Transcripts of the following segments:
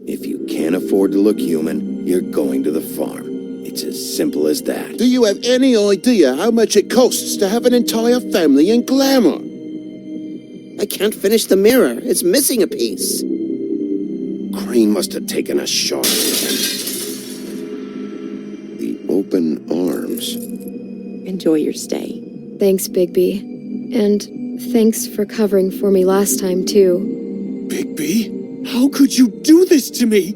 If you can't afford to look human, you're going to the farm. It's as simple as that. Do you have any idea how much it costs to have an entire family in glamour? I can't finish the mirror. It's missing a piece. Crane must have taken a shot. The open arms. Enjoy your stay. Thanks, Bigby. And thanks for covering for me last time, too. Bigby? How could you do this to me?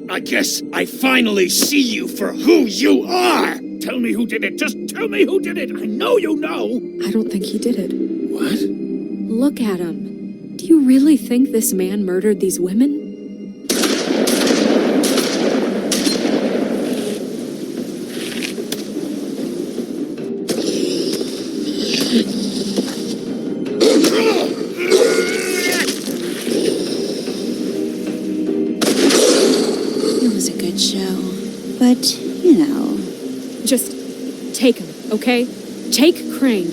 I guess I finally see you for who you are! Tell me who did it! Just tell me who did it! I know you know! I don't think he did it. What? Look at him. Do you really think this man murdered these women? But, you know... Just take him, okay? Take Crane.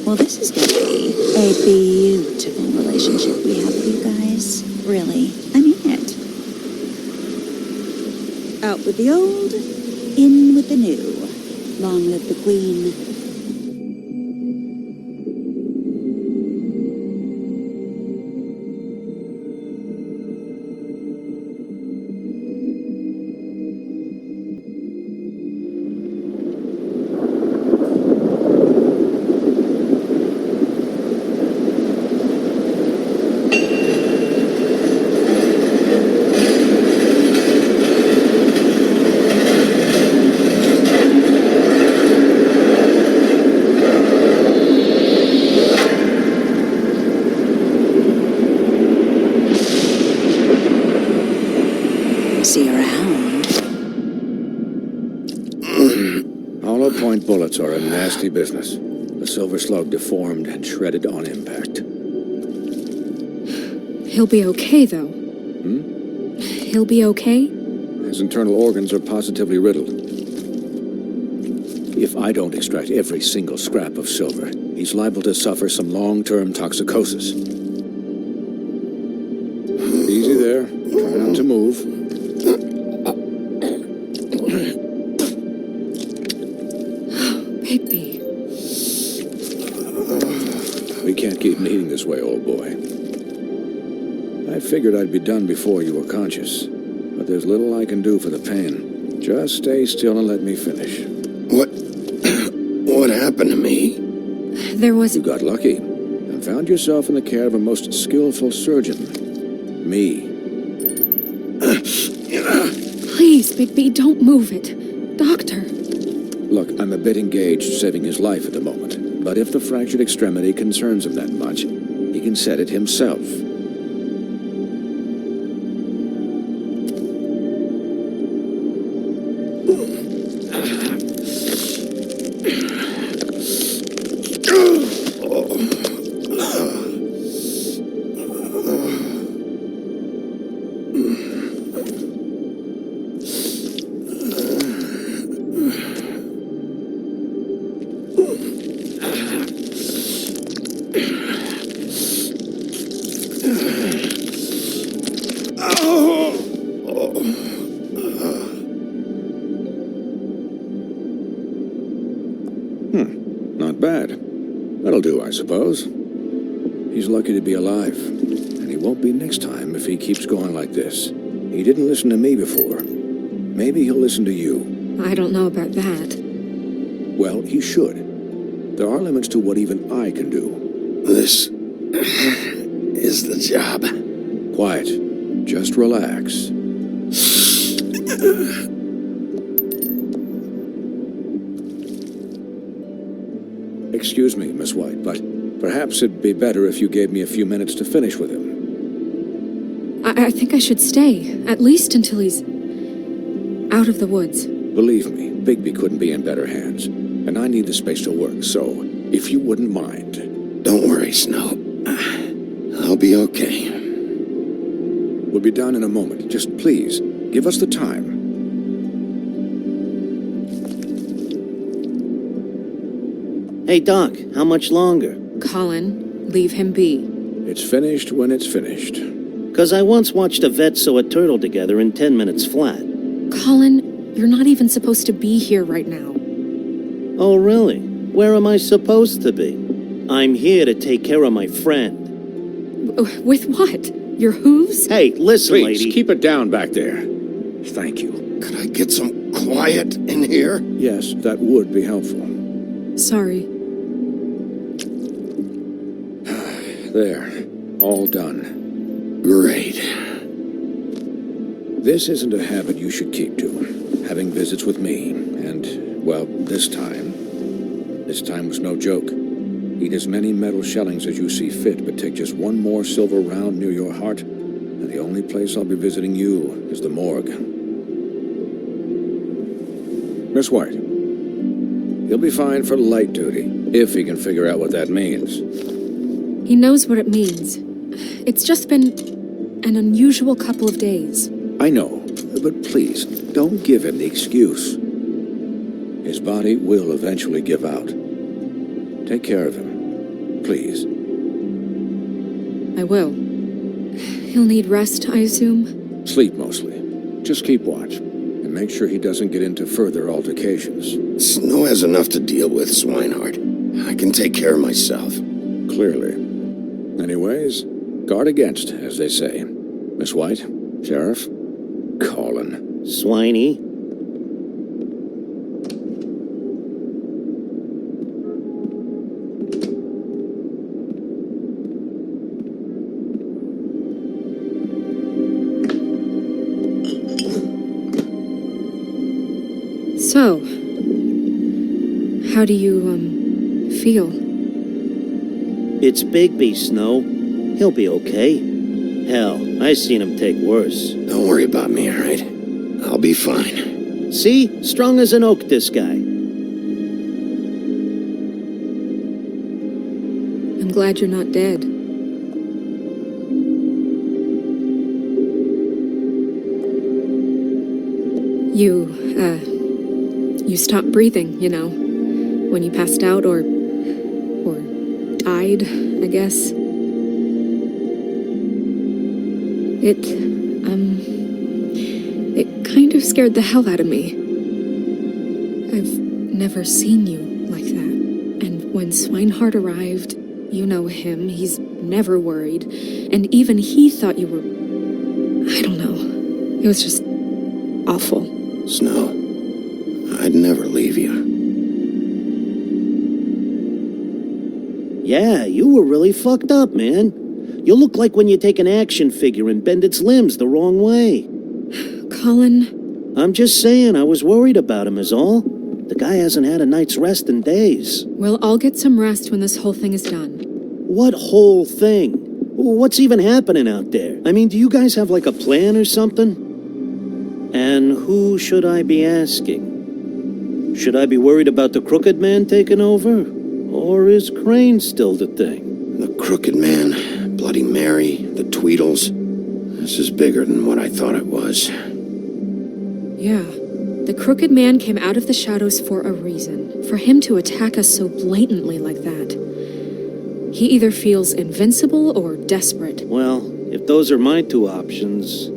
Well, this is going to be a beautiful relationship we have with you guys. Really. I mean it. Out with the old, in with the new. Long live the Queen. Hollow-point bullets are a nasty business. The silver slug deformed and shredded on impact. He'll be okay, though. He'll be okay? His internal organs are positively riddled. If I don't extract every single scrap of silver, he's liable to suffer some long-term toxicosis. Easy there. Try not to move. Bigby. We can't keep eating this way, old boy. I figured I'd be done before you were conscious, but there's little I can do for the pain. Just stay still and let me finish. What happened to me? There was... You got lucky and found yourself in the care of a most skillful surgeon. Me. Please, Bigby, don't move it. Doctor. Look, I'm a bit engaged saving his life at the moment, but if the fractured extremity concerns him that much, he can set it himself. Not bad. That'll do, I suppose. He's lucky to be alive, and he won't be next time if he keeps going like this. He didn't listen to me before. Maybe he'll listen to you. I don't know about that. Well, he should. There are limits to what even I can do. This is the job. Quiet. Just relax. Excuse me, Miss White, but perhaps it'd be better if you gave me a few minutes to finish with him. I think I should stay, at least until he's out of the woods. Believe me, Bigby couldn't be in better hands, and I need the space to work, so if you wouldn't mind. Don't worry, Snow. I'll be okay. We'll be done in a moment. Just please, give us the time. Hey, Doc, how much longer? Colin, leave him be. It's finished when it's finished. 'Cause I once watched a vet sew a turtle together in 10 minutes flat. Colin, you're not even supposed to be here right now. Oh, really? Where am I supposed to be? I'm here to take care of my friend. With what? Your hooves? Hey, listen, Please, lady. keep it down back there. Thank you. Could I get some quiet in here? Yes, that would be helpful. Sorry. There. All done. Great. This isn't a habit you should keep to. Having visits with me. And, well, this time was no joke. Eat as many metal shellings as you see fit, but take just one more silver round near your heart, and the only place I'll be visiting you is the morgue. Miss White, he'll be fine for light duty, if he can figure out what that means. He knows what it means. It's just been an unusual couple of days. I know, but please, don't give him the excuse. His body will eventually give out. Take care of him, please. I will. He'll need rest, I assume? Sleep mostly. Just keep watch, and make sure he doesn't get into further altercations. Snow has enough to deal with, Swinehart. I can take care of myself. Clearly. Anyways, guard against, as they say. Miss White, Sheriff, Colin. Swiney. So, how do you, feel? It's Bigby, Snow. He'll be okay. Hell, I seen him take worse. Don't worry about me, all right? I'll be fine. See? Strong as an oak, this guy. I'm glad you're not dead. You stopped breathing, you know, when you passed out or died, I guess. It kind of scared the hell out of me. I've never seen you like that. And when Swinehart arrived, you know him, he's never worried. And even he thought you were... I don't know. It was just awful. Snow, I'd never leave you. Yeah, you were really fucked up, man. You look like when you take an action figure and bend its limbs the wrong way. Colin... I'm just saying, I was worried about him is all. The guy hasn't had a night's rest in days. Well, I'll get some rest when this whole thing is done. What whole thing? What's even happening out there? I mean, do you guys have like a plan or something? And who should I be asking? Should I be worried about the Crooked Man taking over? Or is Crane still the thing? The Crooked Man, Bloody Mary, the Tweedles. This is bigger than what I thought it was. Yeah. The Crooked Man came out of the shadows for a reason. For him to attack us so blatantly like that. He either feels invincible or desperate. Well, if those are my two options,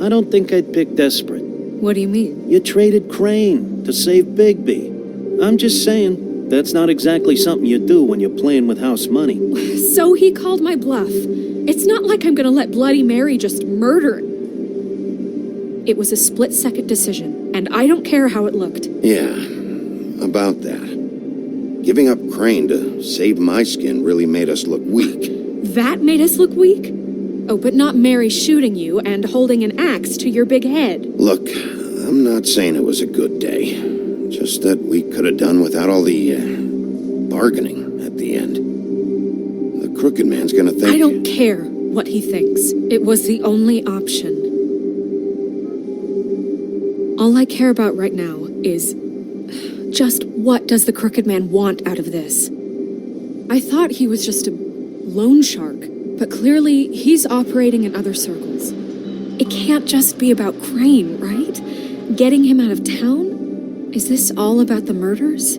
I don't think I'd pick desperate. What do you mean? You traded Crane to save Bigby. I'm just saying, that's not exactly something you do when you're playing with house money. So he called my bluff. It's not like I'm gonna let Bloody Mary just murder. It was a split-second decision, and I don't care how it looked. Yeah, about that. Giving up Crane to save my skin really made us look weak. That made us look weak? Oh, but not Mary shooting you and holding an axe to your big head. Look, I'm not saying it was a good day. Just that we could have done without all the, bargaining at the end. The Crooked Man's gonna think... I don't care what he thinks. It was the only option. All I care about right now is... just what does the Crooked Man want out of this? I thought he was just a loan shark, but clearly he's operating in other circles. It can't just be about Crane, right? Getting him out of town? Is this all about the murders?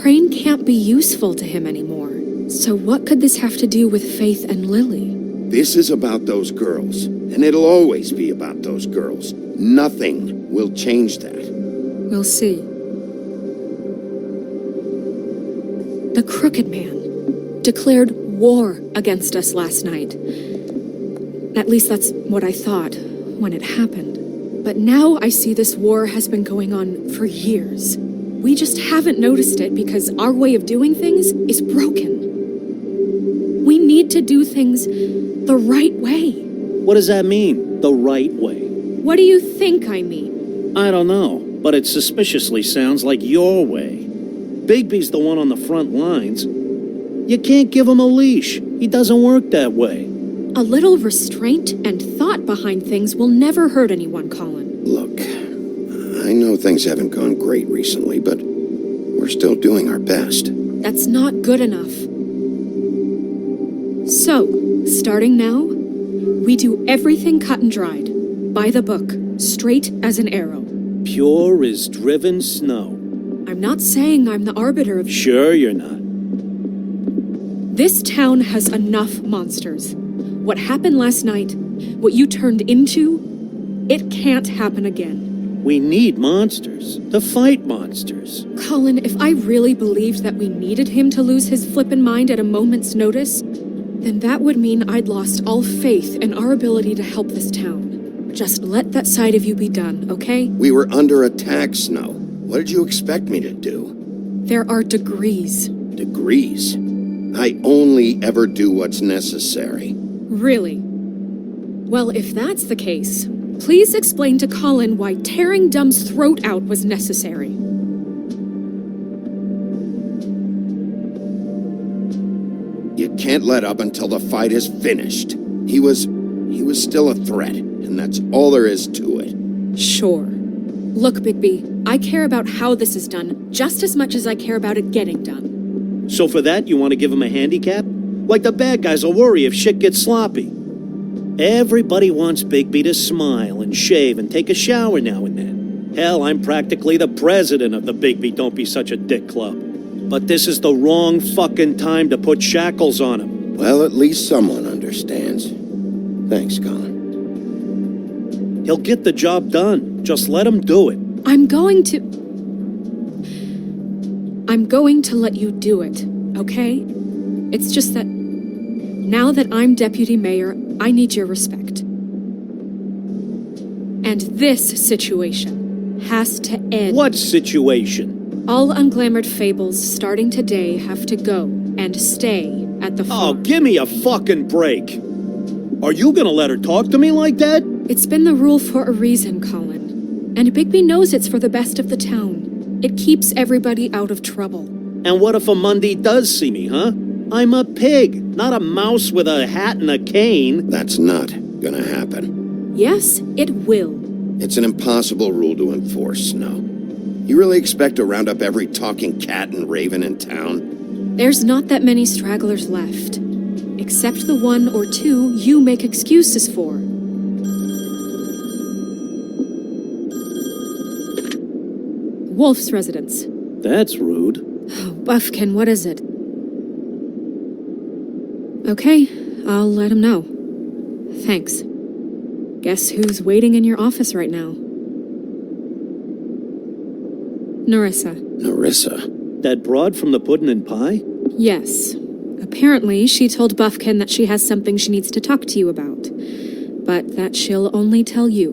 Crane can't be useful to him anymore. So what could this have to do with Faith and Lily? This is about those girls. And it'll always be about those girls. Nothing will change that. We'll see. The Crooked Man declared war against us last night. At least that's what I thought when it happened. But now I see this war has been going on for years. We just haven't noticed it because our way of doing things is broken. We need to do things the right way. What does that mean, the right way? What do you think I mean? I don't know, but it suspiciously sounds like your way. Bigby's the one on the front lines. You can't give him a leash. He doesn't work that way. A little restraint and thought behind things will never hurt anyone, Colin. Look, I know things haven't gone great recently, but we're still doing our best. That's not good enough. So, starting now, we do everything cut and dried, by the book, straight as an arrow. Pure as driven snow. I'm not saying I'm the arbiter of... Sure you're not. This town has enough monsters. What happened last night, what you turned into, it can't happen again. We need monsters to fight monsters. Colin, if I really believed that we needed him to lose his flippin' mind at a moment's notice, then that would mean I'd lost all faith in our ability to help this town. Just let that side of you be done, okay? We were under attack, Snow. What did you expect me to do? There are degrees. Degrees? I only ever do what's necessary. Really? Well, if that's the case, please explain to Colin why tearing Dum's throat out was necessary. You can't let up until the fight is finished. He was still a threat, and that's all there is to it. Sure. Look, Bigby, I care about how this is done just as much as I care about it getting done. So for that, you want to give him a handicap? Like the bad guys will worry if shit gets sloppy. Everybody wants Bigby to smile and shave and take a shower now and then. Hell, I'm practically the president of the Bigby Don't Be Such a Dick Club. But this is the wrong fucking time to put shackles on him. Well, at least someone understands. Thanks, Colin. He'll get the job done. Just let him do it. I'm going to let you do it, okay? It's just that now that I'm deputy mayor, I need your respect. And this situation has to end. What situation? All unglamored fables starting today have to go and stay at the farm. Oh, give me a fucking break. Are you gonna let her talk to me like that? It's been the rule for a reason, Colin. And Bigby knows it's for the best of the town. It keeps everybody out of trouble. And what if a Monday does see me, huh? I'm a pig, not a mouse with a hat and a cane. That's not gonna happen. Yes, it will. It's an impossible rule to enforce, Snow. You really expect to round up every talking cat and raven in town? There's not that many stragglers left. Except the one or two you make excuses for. Wolf's residence. That's rude. Oh, Buffkin, what is it? Okay, I'll let him know. Thanks. Guess who's waiting in your office right now? Nerissa. Nerissa? That broad from the puddin' and pie? Yes. Apparently, she told Buffkin that she has something she needs to talk to you about. But that she'll only tell you.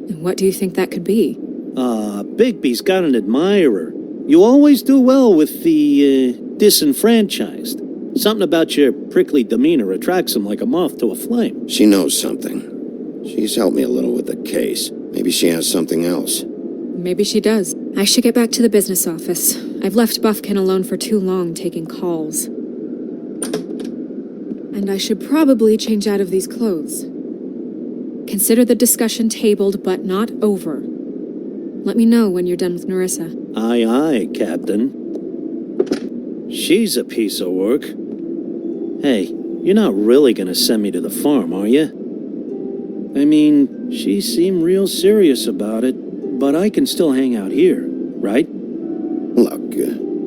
And what do you think that could be? Bigby's got an admirer. You always do well with the, disenfranchised. Something about your prickly demeanor attracts him like a moth to a flame. She knows something. She's helped me a little with the case. Maybe she has something else. Maybe she does. I should get back to the business office. I've left Buffkin alone for too long taking calls. And I should probably change out of these clothes. Consider the discussion tabled, but not over. Let me know when you're done with Nerissa. Aye, aye, Captain. She's a piece of work. Hey, you're not really gonna send me to the farm, are you? I mean, she seemed real serious about it, but I can still hang out here, right? Look,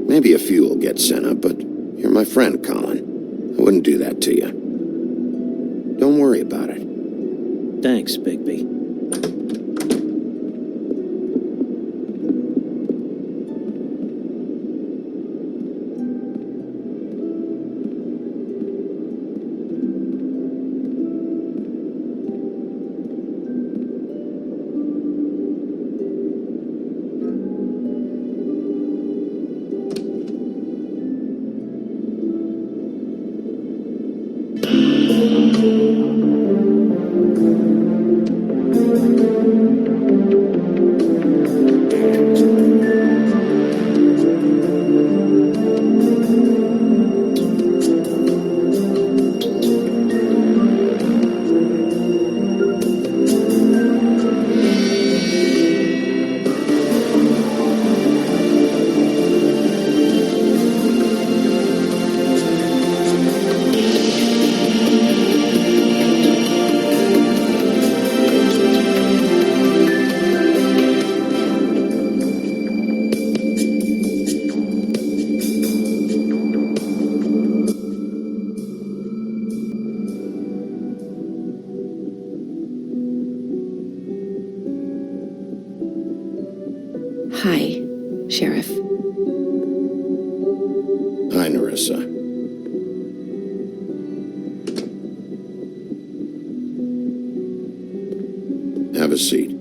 maybe a few will get sent up, but you're my friend, Colin. I wouldn't do that to you. Don't worry about it. Thanks, Bigby. Hi, Sheriff. Hi, Nerissa. Have a seat.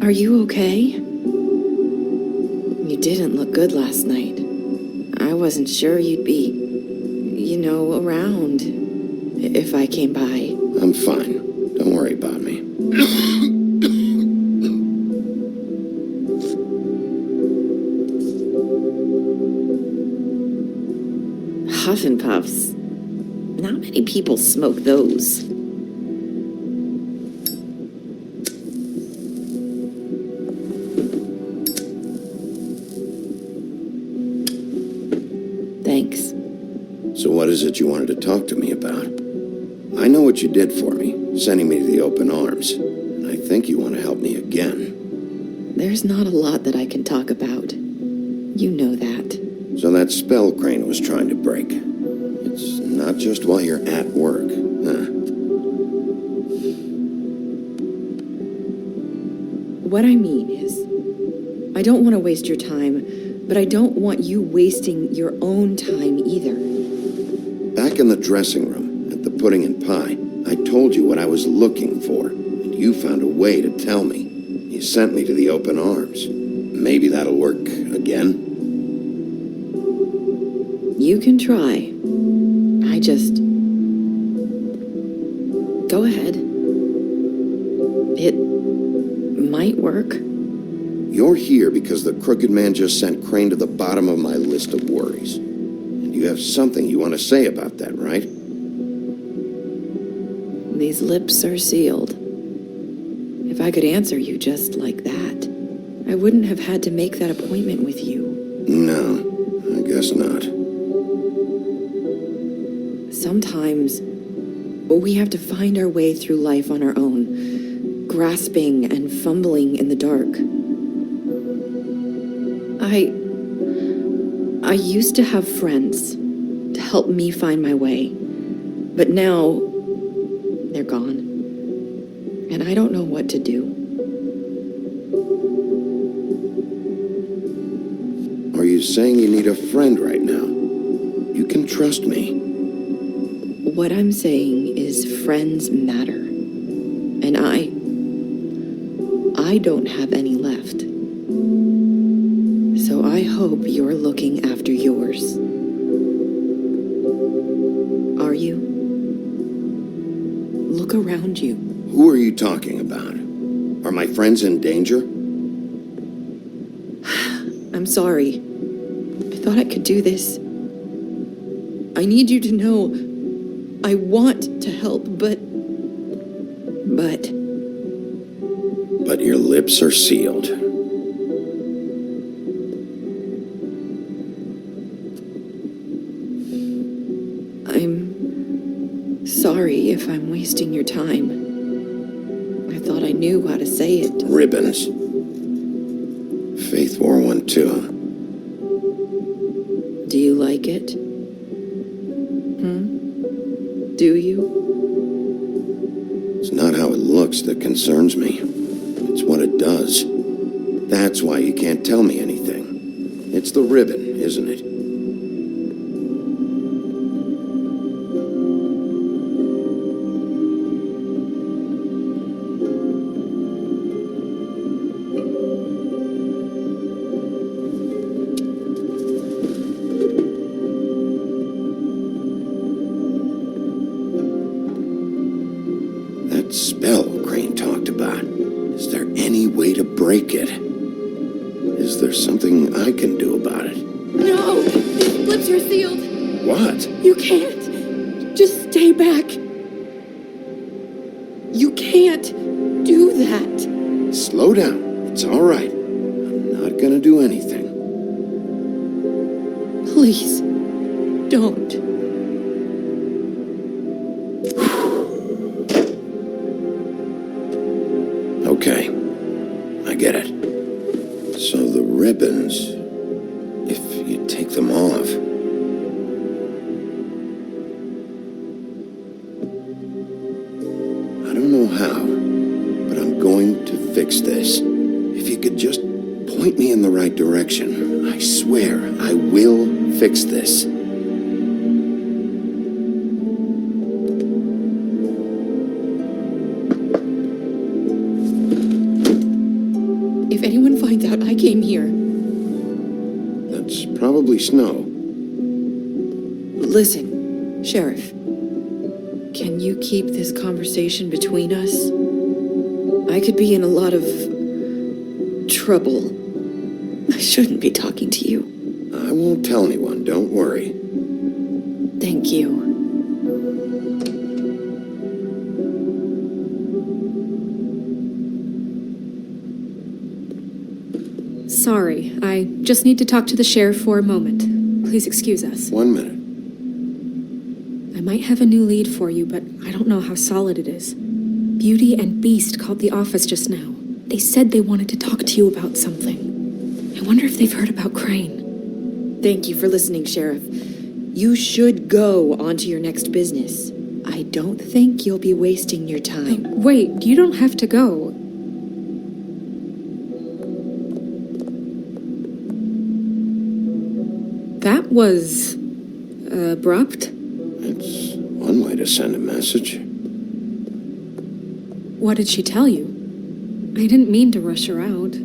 Are you okay? You didn't look good last night. I wasn't sure you'd be, around if I came by. I'm fine. Don't worry about me. Huff and Puffs. Not many people smoke those. Thanks. So what is it you wanted to talk to me about? I know what you did for me, sending me to the open arms. And I think you want to help me again. There's not a lot that I can talk about. You know that. So that spell Crane was trying to break. It's not just while you're at work, huh? What I mean is, I don't want to waste your time, but I don't want you wasting your own time either. Back in the dressing room, at the pudding and pie, I told you what I was looking for, and you found a way to tell me. You sent me to the open arms. Maybe that'll work again? You can try. Go ahead. It might work. You're here because the crooked man just sent Crane to the bottom of my list of worries. And you have something you want to say about that, right? These lips are sealed. If I could answer you just like that, I wouldn't have had to make that appointment with you. No, I guess not. Sometimes we have to find our way through life on our own, grasping and fumbling in the dark. I used to have friends to help me find my way, but now they're gone, and I don't know what to do. Are you saying you need a friend right now? You can trust me. What I'm saying is friends matter, and I don't have any left. So I hope you're looking after yours. Are you? Look around you. Who are you talking about? Are my friends in danger? I'm sorry. I thought I could do this. I need you to know I want to help, but your lips are sealed. I'm sorry. I'm wasting your time. I thought I knew how to say it. Ribbons. Faith 412. Do you like it? Do you? It's not how it looks that concerns me. It's what it does. That's why you can't tell me anything. It's the ribbon, isn't it? That spell Crane talked about. Is there any way to break it? Is there something I can do about it? No! These lips are sealed! What? You can't! Just stay back! You can't do that! Slow down. It's all right. I'm not gonna do anything. Please, don't. Okay. I get it. So the ribbons, if you take them off... I don't know how, but I'm going to fix this. If you could just point me in the right direction, I swear I will fix this. If anyone finds out I came here... That's probably Snow. Listen, Sheriff. Can you keep this conversation between us? I could be in a lot of... trouble. I shouldn't be talking to you. I won't tell anyone, don't worry. Thank you. Sorry, I just need to talk to the sheriff for a moment. Please excuse us. 1 minute. I might have a new lead for you, but I don't know how solid it is. Beauty and Beast called the office just now. They said they wanted to talk to you about something. I wonder if they've heard about Crane. Thank you for listening, Sheriff. You should go on to your next business. I don't think you'll be wasting your time. Wait, you don't have to go. That was... abrupt. It's one way to send a message. What did she tell you? I didn't mean to rush her out.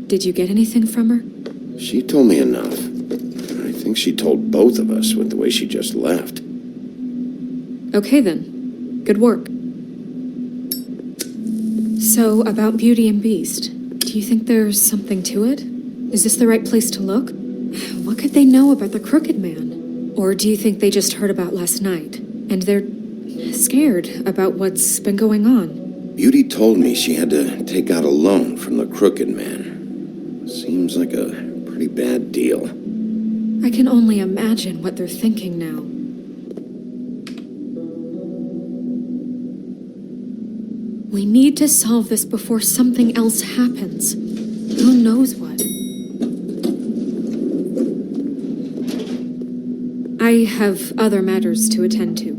Did you get anything from her? She told me enough. I think she told both of us with the way she just left. Okay then. Good work. So, about Beauty and Beast, do you think there's something to it? Is this the right place to look? What could they know about the Crooked Man? Or do you think they just heard about last night, and they're scared about what's been going on? Beauty told me she had to take out a loan from the Crooked Man. Seems like a pretty bad deal. I can only imagine what they're thinking now. We need to solve this before something else happens. Who knows what? I have other matters to attend to.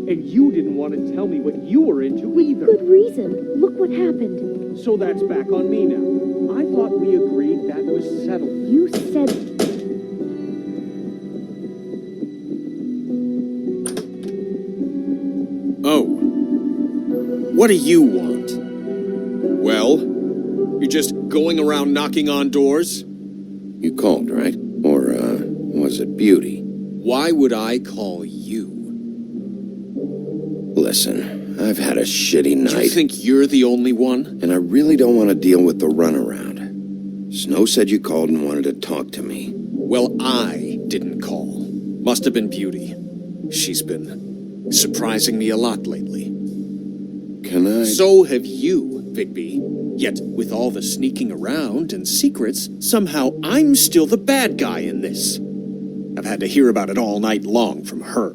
And you didn't want to tell me what you were into either. Good reason. Look what happened. So that's back on me now. I thought we agreed that was settled. You said... Oh. What do you want? Well, you're just going around knocking on doors? You called, right? Or, was it Beauty? Why would I call you? Listen, I've had a shitty night. Do you think you're the only one? And I really don't want to deal with the runaround. Snow said you called and wanted to talk to me. Well, I didn't call. Must have been Beauty. She's been surprising me a lot lately. Can I? So have you, Bigby. Yet, with all the sneaking around and secrets, somehow I'm still the bad guy in this. I've had to hear about it all night long from her.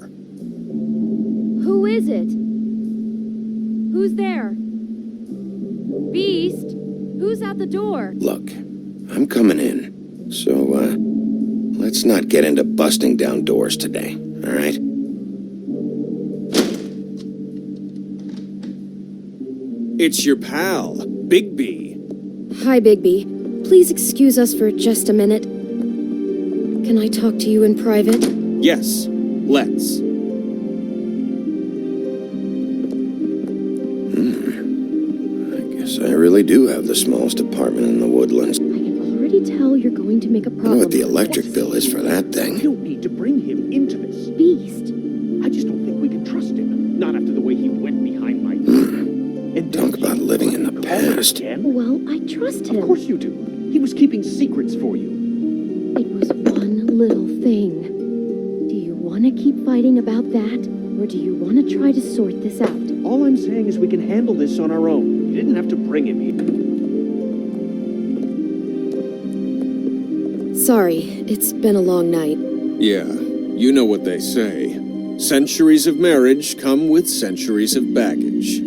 Who is it? Who's there? Beast? Who's at the door? Look, I'm coming in. So, let's not get into busting down doors today, all right? It's your pal, Bigby. Hi, Bigby. Please excuse us for just a minute. Can I talk to you in private? Yes, let's. I really do have the smallest apartment in the Woodlands. I can already tell you're going to make a I problem. know what the electric bill is for that We thing. don't need to bring him into this. Beast. I just don't think we can trust him. Not after the way he went behind my back. And Talk about living in the past. Again? Well, I trust him. Of course you do. He was keeping secrets for you. It was one little thing. Do you want to keep fighting about that, or do you want to try to sort this out? All I'm saying is we can handle this on our own. You didn't have to bring him here. Sorry, it's been a long night. Yeah, you know what they say. Centuries of marriage come with centuries of baggage.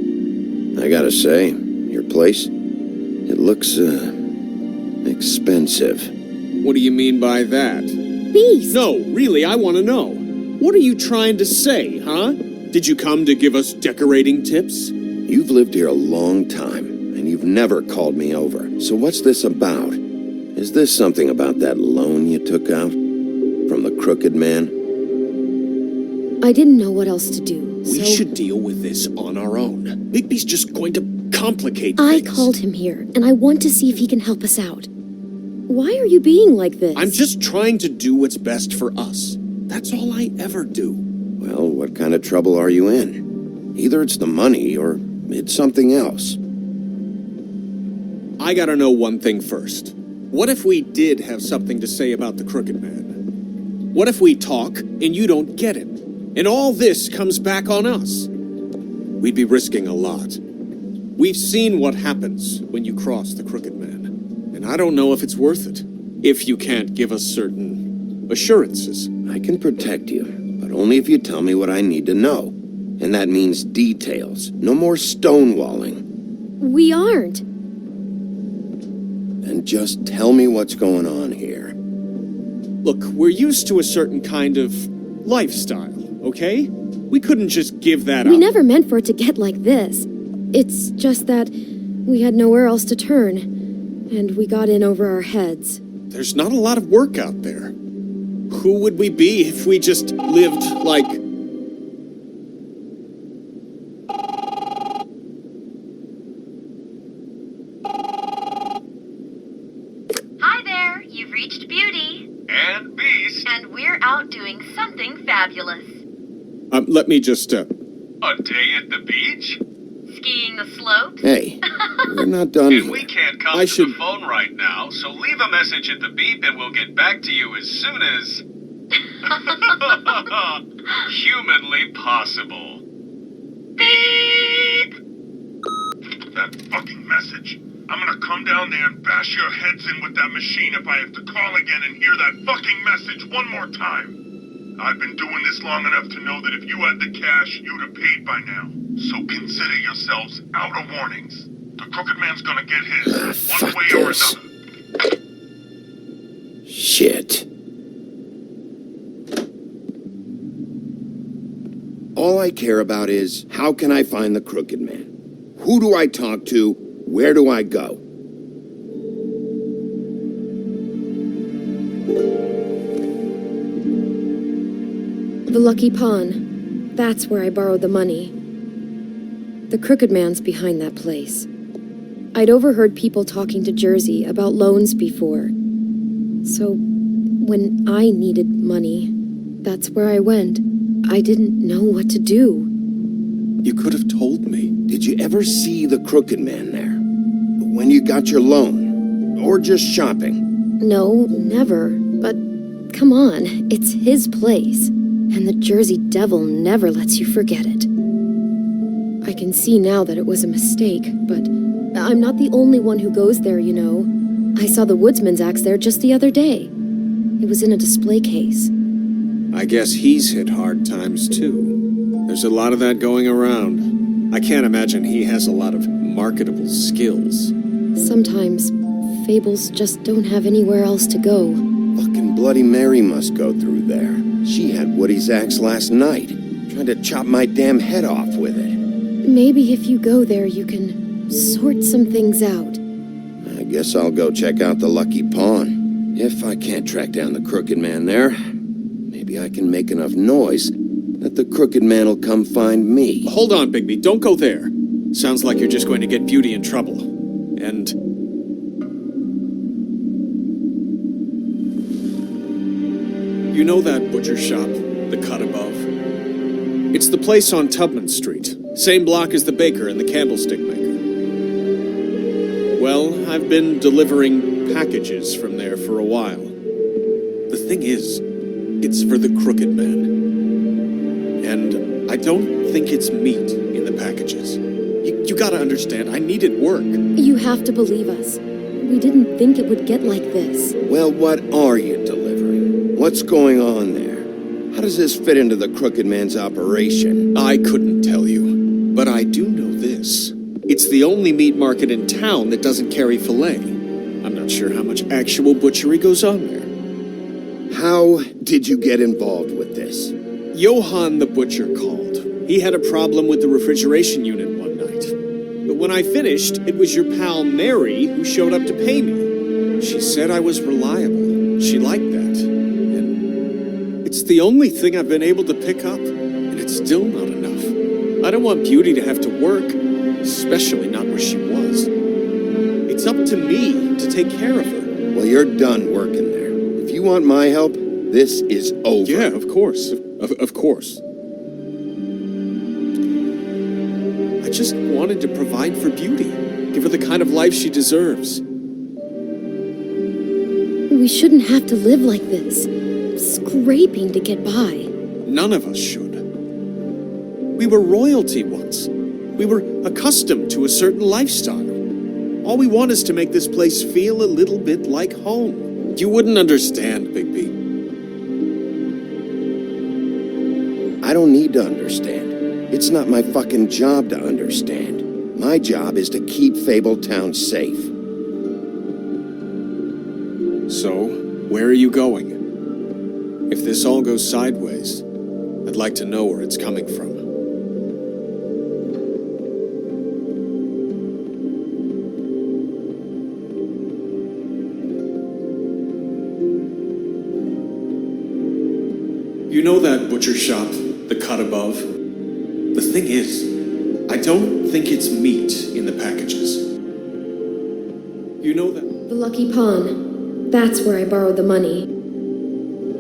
I gotta say, your place, it looks, expensive. What do you mean by that? Beast! No, really, I want to know. What are you trying to say, huh? Did you come to give us decorating tips? You've lived here a long time, and you've never called me over. So what's this about? Is this something about that loan you took out? From the crooked man? I didn't know what else to do, so... We should deal with this on our own. Bigby's just going to complicate I things. called him here, and I want to see if he can help us out. Why are you being like this? I'm just trying to do what's best for us. That's all I ever do. Well, what kind of trouble are you in? Either it's the money, or it's something else. I gotta know one thing first. What if we did have something to say about the crooked man? What if we talk and you don't get it? And all this comes back on us? We'd be risking a lot. We've seen what happens when you cross the crooked man. And I don't know if it's worth it. If you can't give us certain assurances. I can protect you, but only if you tell me what I need to know. And that means details. No more stonewalling. We aren't. And just tell me what's going on here. Look, we're used to a certain kind of lifestyle, okay? We couldn't just give that up. We never meant for it to get like this. It's just that we had nowhere else to turn, and we got in over our heads. There's not a lot of work out there. Who would we be if we just lived like... Hi there, you've reached Beauty. And Beast. And we're out doing something fabulous. Let me just, A day at the beach? Skiing the slopes? Hey, we're not done And yet. we can't come to the phone right now, so leave a message at the beep and we'll get back to you as soon as... humanly possible. Beep! That fucking message. I'm gonna come down there and bash your heads in with that machine if I have to call again and hear that fucking message one more time. I've been doing this long enough to know that if you had the cash, you'd have paid by now. So consider yourselves out of warnings. The crooked man's gonna get his, one way or another. Shit. All I care about is, how can I find the crooked man? Who do I talk to? Where do I go? The Lucky Pawn. That's where I borrowed the money. The crooked man's behind that place. I'd overheard people talking to Jersey about loans before. So, when I needed money, that's where I went. I didn't know what to do. You could have told me. Did you ever see the crooked man there? When you got your loan? Or just shopping? No, never. But come on, it's his place. And the Jersey Devil never lets you forget it. I can see now that it was a mistake, but I'm not the only one who goes there, you know. I saw the Woodsman's axe there just the other day. It was in a display case. I guess he's hit hard times, too. There's a lot of that going around. I can't imagine he has a lot of marketable skills. Sometimes, fables just don't have anywhere else to go. Fucking Bloody Mary must go through there. She had Woody's axe last night. Tried to chop my damn head off with it. Maybe if you go there, you can sort some things out. I guess I'll go check out the Lucky Pawn. If I can't track down the Crooked Man there, maybe I can make enough noise that the Crooked Man will come find me. Hold on, Bigby. Don't go there. Sounds like you're just going to get Beauty in trouble. And... you know that butcher shop, the cut above? It's the place on Tubman Street. Same block as the baker and the candlestick maker. Well, I've been delivering packages from there for a while. The thing is, it's for the Crooked Man. And I don't think it's meat in the packages. You gotta understand, I needed work. You have to believe us. We didn't think it would get like this. Well, what are you delivering? What's going on there? How does this fit into the Crooked Man's operation? I couldn't tell you, but I do know this. It's the only meat market in town that doesn't carry filet. I'm not sure how much actual butchery goes on there. How did you get involved with this? Johann the butcher called. He had a problem with the refrigeration unit one night. But when I finished, it was your pal Mary who showed up to pay me. She said I was reliable. She liked that. And it's the only thing I've been able to pick up, and it's still not enough. I don't want Beauty to have to work, especially not where she was. It's up to me to take care of her. Well, you're done working there. If you want my help, this is over. Yeah, of course. Of course. I just wanted to provide for Beauty. Give her the kind of life she deserves. We shouldn't have to live like this, scraping to get by. None of us should. We were royalty once. We were accustomed to a certain lifestyle. All we want is to make this place feel a little bit like home. You wouldn't understand, Bigby. I don't need to understand. It's not my fucking job to understand. My job is to keep Fabletown safe. So, where are you going? If this all goes sideways, I'd like to know where it's coming from. You know that butcher shop, the cut above? The thing is, I don't think it's meat in the packages. You know that... The Lucky Pawn. That's where I borrowed the money.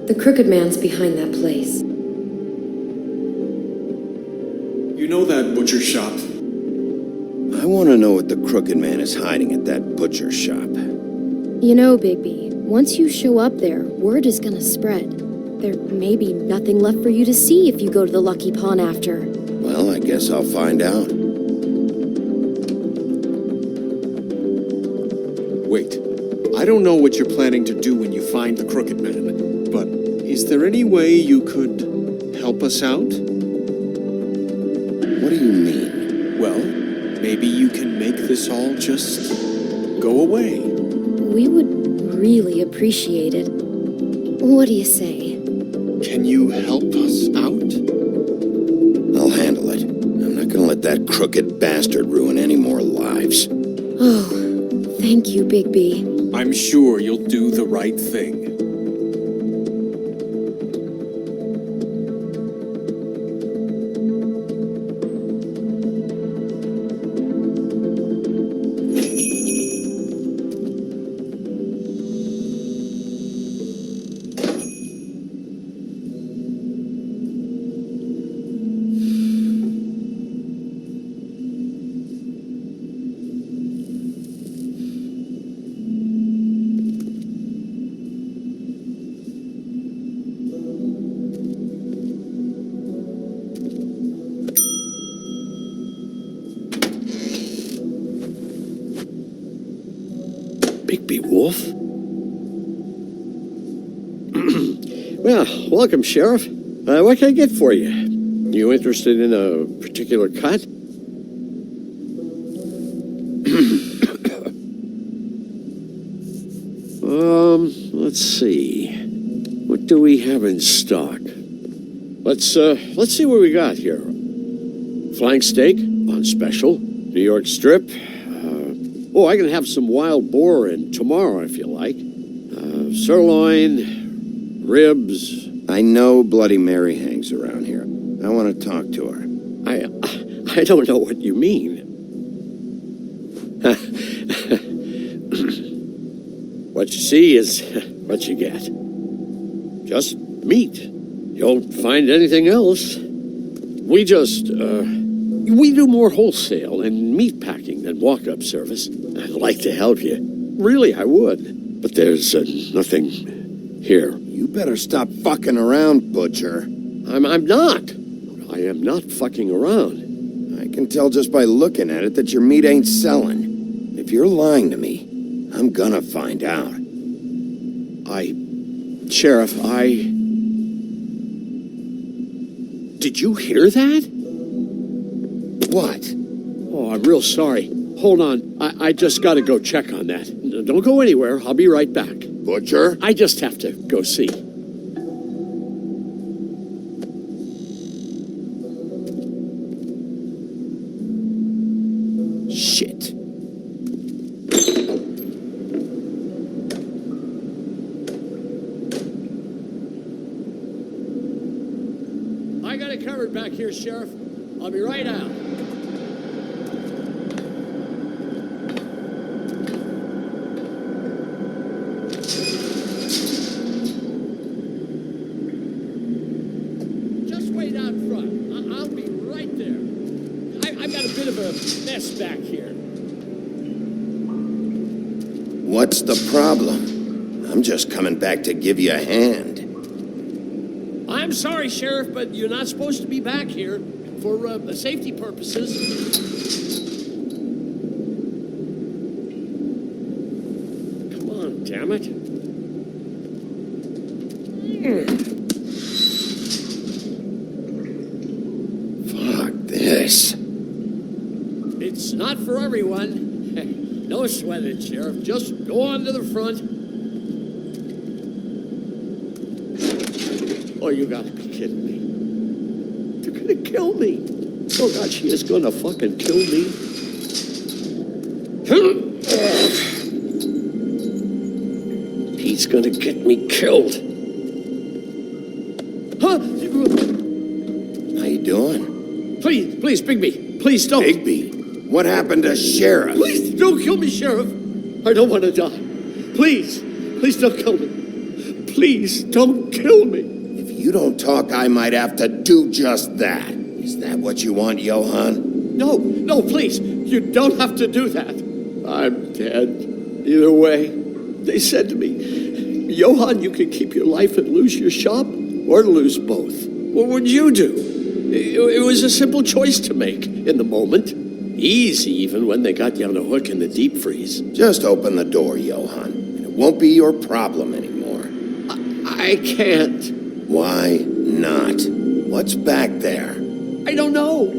The Crooked Man's behind that place. You know that butcher shop? I want to know what the Crooked Man is hiding at that butcher shop. You know, Bigby, once you show up there, word is gonna spread. There may be nothing left for you to see if you go to the Lucky Pawn after. Well, I guess I'll find out. Wait, I don't know what you're planning to do when you find the Crooked Man, but is there any way you could help us out? What do you mean? Well, maybe you can make this all just go away. We would really appreciate it. What do you say? Can you help us out? I'll handle it. I'm not gonna let that crooked bastard ruin any more lives. Oh, thank you, Bigby. I'm sure you'll do the right thing. Bigby Wolf. Well, welcome, Sheriff. What can I get for you? You interested in a particular cut? Let's see. What do we have in stock? Let's see what we got here. Flank steak on special. New York strip. I can have some wild boar in tomorrow if you like. Sirloin, ribs. I know Bloody Mary hangs around here. I want to talk to her. I don't know what you mean. What you see is what you get. Just meat. You won't find anything else. We do more wholesale and meat packing than walk-up service. I'd like to help you. Really, I would. But there's nothing here. You better stop fucking around, Butcher. I'm not. I am not fucking around. I can tell just by looking at it that your meat ain't selling. If you're lying to me, I'm gonna find out. Sheriff, Did you hear that? What? Oh, I'm real sorry. Hold on. I just gotta go check on that. Don't go anywhere. I'll be right back. Butcher? I just have to go see. Shit. I got it covered back here, Sheriff. I'll be right out. Just wait out front. I'll be right there. I've got a bit of a mess back here. What's the problem? I'm just coming back to give you a hand. I'm sorry, Sheriff, but you're not supposed to be back here for safety purposes. Come on, damn it. Fuck this. It's not for everyone. No sweat it, Sheriff. Just go on to the front. Oh, you gotta be kidding me. They're gonna kill me. Oh, God, she is gonna fucking kill me. He's gonna get me killed. Huh? How you doing? Please, Bigby. Please don't. Bigby? What happened to Sheriff? Please don't kill me, Sheriff. I don't want to die. Please don't kill me. Please don't kill me. If you don't talk, I might have to do just that. Is that what you want, Johann? No, please. You don't have to do that. I'm dead. Either way. They said to me, Johann, you can keep your life and lose your shop, or lose both. What would you do? It was a simple choice to make in the moment. Easy, even when they got you on a hook in the deep freeze. Just open the door, Johann, and it won't be your problem anymore. I can't. Why not? What's back there? I don't know.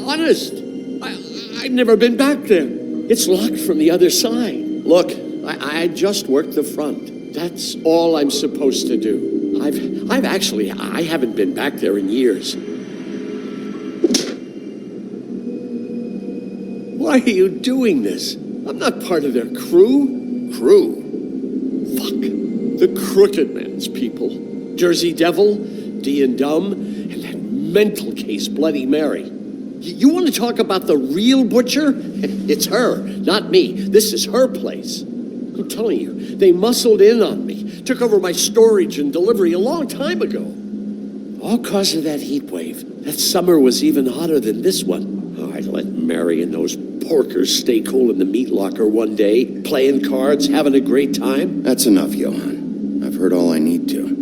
Honest. I've never been back there. It's locked from the other side. Look, I just worked the front. That's all I'm supposed to do. I haven't been back there in years. Why are you doing this? I'm not part of their crew. Crew? Fuck. The Crooked Man's people. Jersey Devil, Dee and Dum, and that mental case, Bloody Mary. You want to talk about the real butcher? It's her, not me. This is her place. I'm telling you, they muscled in on me, took over my storage and delivery a long time ago. All cause of that heat wave. That summer was even hotter than this one. Oh, I let Mary and those porkers stay cool in the meat locker one day, playing cards, having a great time. That's enough, Johann. I've heard all I need to.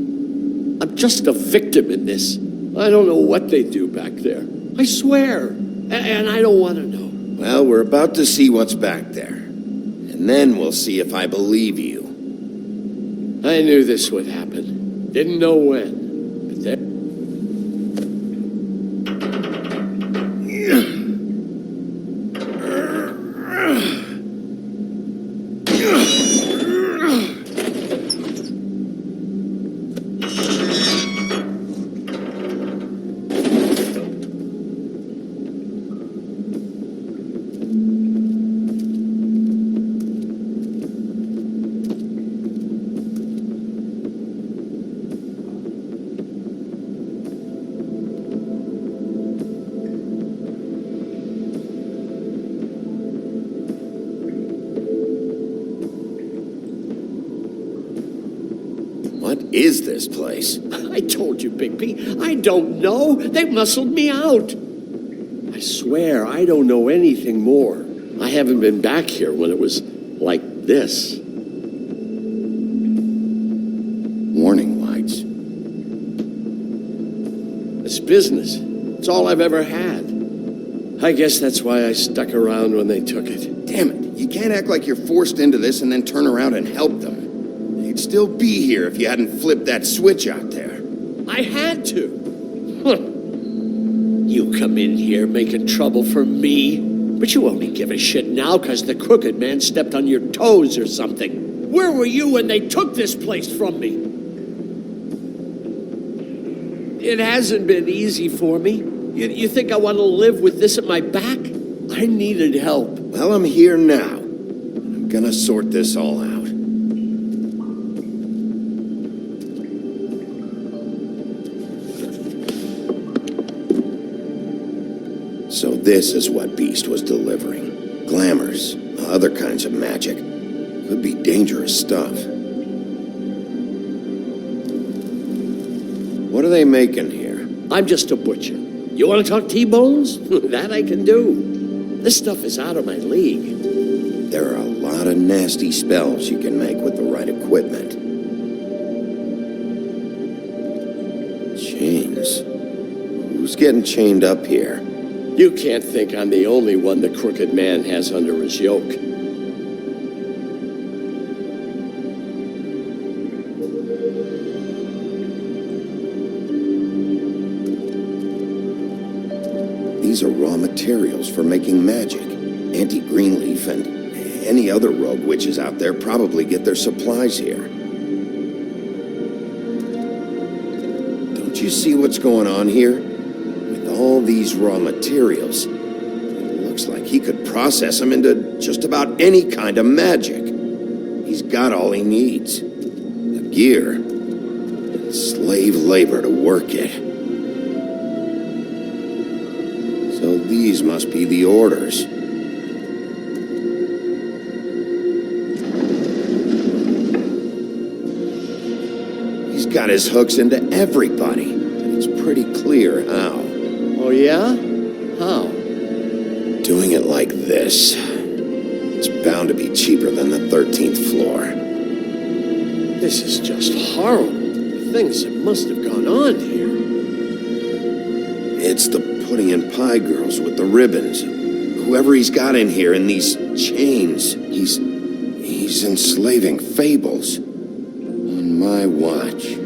I'm just a victim in this. I don't know what they do back there. I swear. And I don't want to know. Well, we're about to see what's back there. And And then we'll see if I believe you. I knew this would happen. Didn't know when. But there... What is this place? I told you, Bigby. I don't know. They muscled me out. I swear, I don't know anything more. I haven't been back here when it was like this. Warning lights. It's business. It's all I've ever had. I guess that's why I stuck around when they took it. Damn it, you can't act like you're forced into this and then turn around and help them. You'd still be here if you hadn't flipped that switch out there. I had to. You come in here making trouble for me, but you only give a shit now because the crooked man stepped on your toes or something. Where were you when they took this place from me? It hasn't been easy for me. You think I want to live with this at my back? I needed help. Well, I'm here now. I'm gonna sort this all out. So this is what Beast was delivering. Glamours, other kinds of magic. Could be dangerous stuff. What are they making here? I'm just a butcher. You want to talk T-bones? That I can do. This stuff is out of my league. There are a lot of nasty spells you can make with the right equipment. Chains. Who's getting chained up here? You can't think I'm the only one the crooked man has under his yoke. These are raw materials for making magic. Auntie Greenleaf and any other rogue witches out there probably get their supplies here. Don't you see what's going on here? With all these raw materials, it looks like he could process them into just about any kind of magic. He's got all he needs. The gear, and slave labor to work it. So these must be the orders. He's got his hooks into everybody, and it's pretty clear how. Oh yeah? How? Doing it like this. It's bound to be cheaper than the 13th floor. This is just horrible. The things that must have gone on here. It's the pudding and pie girls with the ribbons. Whoever he's got in here in these chains, he's enslaving Fables. On my watch.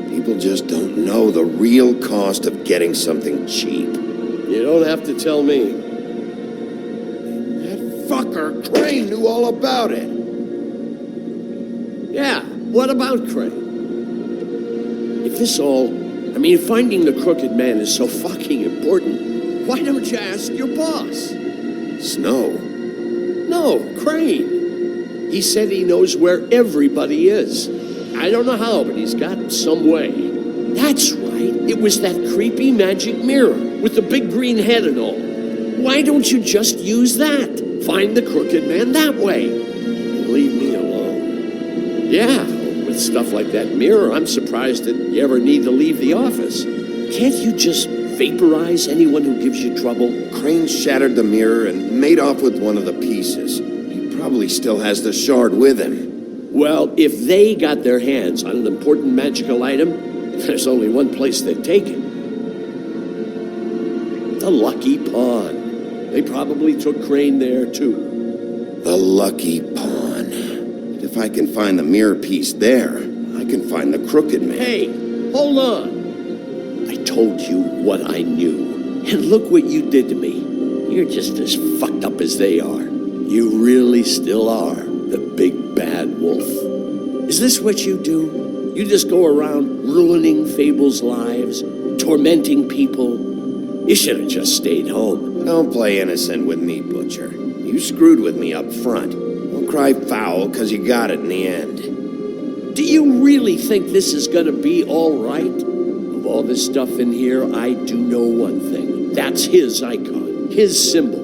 People just don't know the real cost of getting something cheap. You don't have to tell me. That fucker Crane knew all about it. Yeah, what about Crane? If finding the crooked man is so fucking important, why don't you ask your boss? Snow? No, Crane. He said he knows where everybody is. I don't know how, but he's got some way. That's right. It was that creepy magic mirror with the big green head and all. Why don't you just use that? Find the crooked man that way. And leave me alone. Yeah, with stuff like that mirror, I'm surprised that you ever need to leave the office. Can't you just vaporize anyone who gives you trouble? Crane shattered the mirror and made off with one of the pieces. He probably still has the shard with him. Well, if they got their hands on an important magical item, there's only one place they'd take it. The Lucky Pawn. They probably took Crane there, too. The lucky pawn. If I can find the mirror piece there, I can find the Crooked Man. Hey, hold on. I told you what I knew. And look what you did to me. You're just as fucked up as they are. You really still are the big bad wolf. Is this what you do? You just go around ruining Fable's lives, tormenting people? You should have just stayed home. Don't play innocent with me, Butcher. You screwed with me up front. Don't cry foul, because you got it in the end. Do you really think this is gonna be all right? Of all this stuff in here, I do know one thing. That's his icon, his symbol.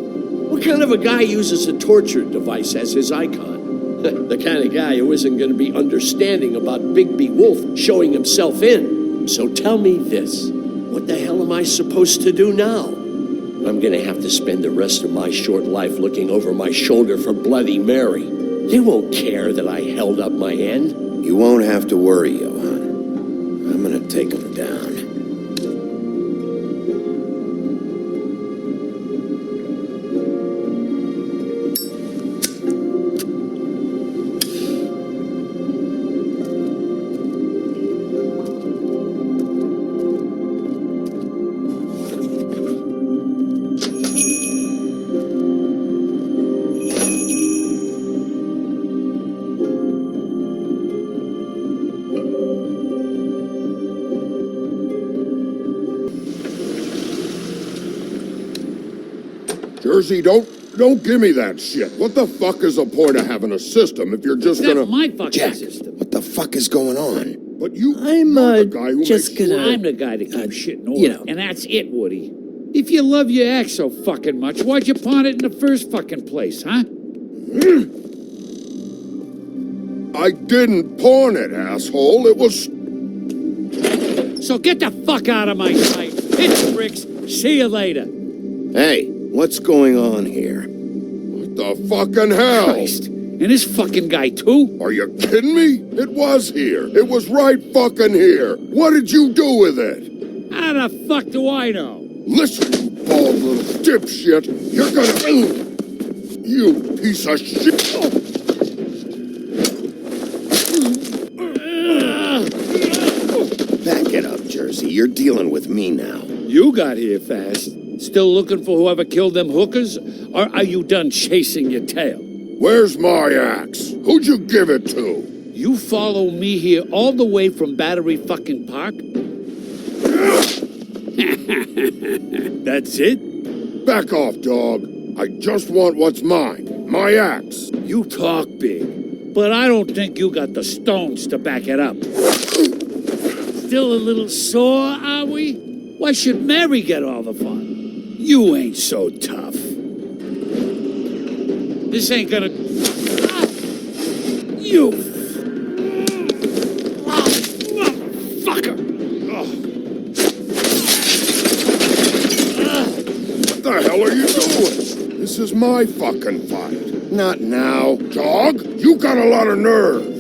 What kind of a guy uses a torture device as his icon? The kind of guy who isn't gonna be understanding about Bigby Wolf showing himself in. So tell me this. What the hell am I supposed to do now? I'm gonna have to spend the rest of my short life looking over my shoulder for Bloody Mary. They won't care that I held up my end. You won't have to worry, Johann. I'm gonna take him down. Jersey, don't give me that shit. What the fuck is the point of having a system if you're just gonna... That's my fucking Jack, system. what the fuck is going on? But you... I'm, the guy who just makes... gonna... I'm the guy that keeps shit in order. you know. And that's it, Woody. If you love your ex so fucking much, why'd you pawn it in the first fucking place, huh? I didn't pawn it, asshole. It was... So get the fuck out of my sight. Hit the bricks. See you later. Hey, what's going on here? What the fucking hell? Christ. And this fucking guy, too? Are you kidding me? It was here. It was right fucking here. What did you do with it? How the fuck do I know? Listen, you bald little dipshit. You're gonna... You piece of shit. Back it up, Jersey. You're dealing with me now. You got here fast. Still looking for whoever killed them hookers? Or are you done chasing your tail? Where's my axe? Who'd you give it to? You follow me here all the way from Battery fucking Park? That's it? Back off, dog. I just want what's mine. My axe. You talk big, but I don't think you got the stones to back it up. Still a little sore, are we? Why should Mary get all the fun? You ain't so tough. This ain't gonna... You... Motherfucker! What the hell are you doing? This is my fucking fight. Not now. Dog, you got a lot of nerve.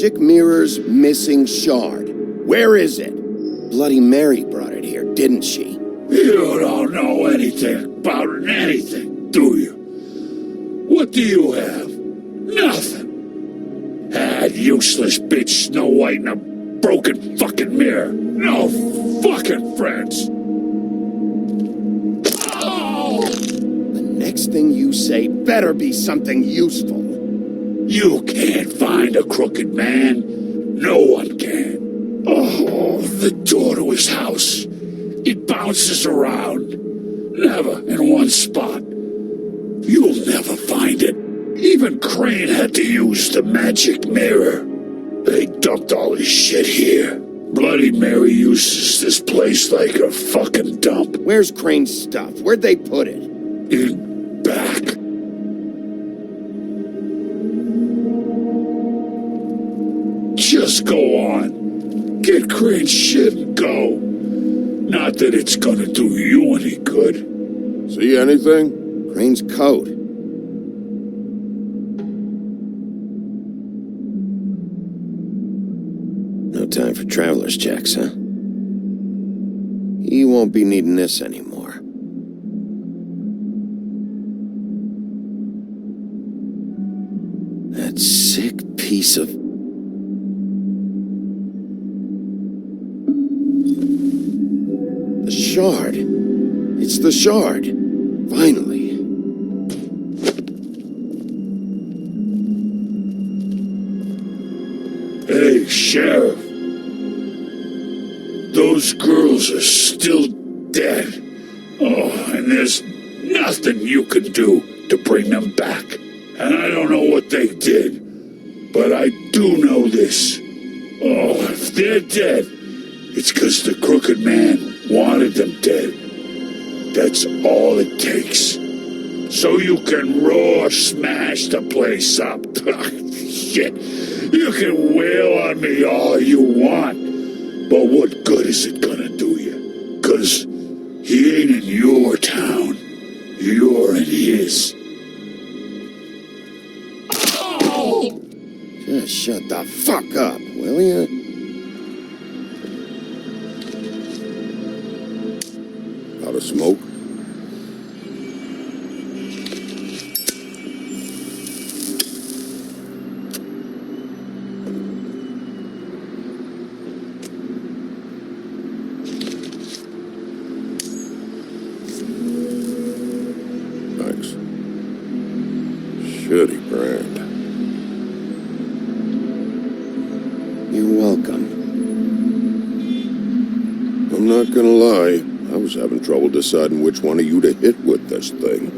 magic mirror's missing shard. Where is it? Bloody Mary brought it here, didn't she? You don't know anything about anything, do you? What do you have? Nothing. That useless bitch Snow White and a broken fucking mirror. No fucking friends. Oh! The next thing you say better be something useful. You can't find a crooked man. No one can. Oh, the door to his house. It bounces around. Never in one spot. You'll never find it. Even Crane had to use the magic mirror. They dumped all his shit here. Bloody Mary uses this place like a fucking dump. Where's Crane's stuff? Where'd they put it? In back. Just go on. Get Crane's shit and go. Not that it's gonna do you any good. See anything? Crane's coat. No time for traveler's checks, huh? He won't be needing this anymore. That sick piece of... The shard. It's the shard. Finally. Hey, Sheriff. Those girls are still dead. Oh, and there's nothing you can do to bring them back. And I don't know what they did, but I do know this. Oh, if they're dead, it's 'cause the Crooked Man wanted them dead. That's all it takes. So you can roar smash the place up. Shit, you can wail on me all you want, but what good is it gonna do you? 'Cause he ain't in your town. You're in his. Oh! Just shut the fuck up, will you? Out of smoke? Thanks. Shitty brand. You're welcome. I'm not gonna lie. I was having trouble deciding which one of you to hit with this thing.